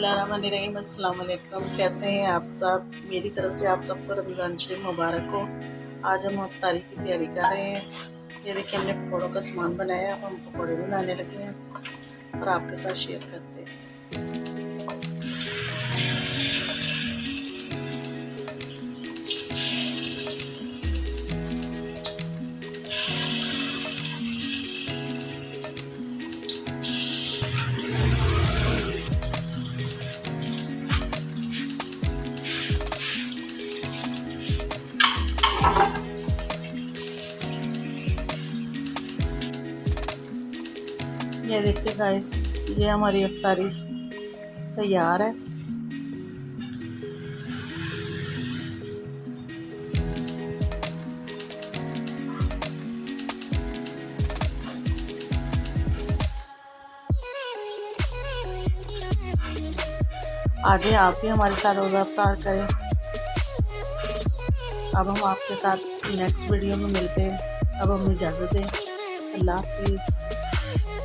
बिस्मिल्लाहिर्रहमानिर्रहीम। अस्सलाम वालेकुम। कैसे हैं आप सब? मेरी तरफ से आप सबको रमज़ान शरीफ मुबारक हो। आज हम इफ्तारी की तैयारी कर रहे हैं। ये देखिए हमने पकौड़ों का सामान बनाया है, हम पकौड़े बनाने लगे हैं और आपके साथ शेयर करते हैं। ये देखिए गाइस, ये हमारी इफ्तारी तैयार है। आगे आप भी हमारे साथ रोज़ा इफ्तार करें। अब हम आपके साथ नेक्स्ट वीडियो में मिलते हैं। अब हमें इजाज़त दें। अल्लाह हाफिज़।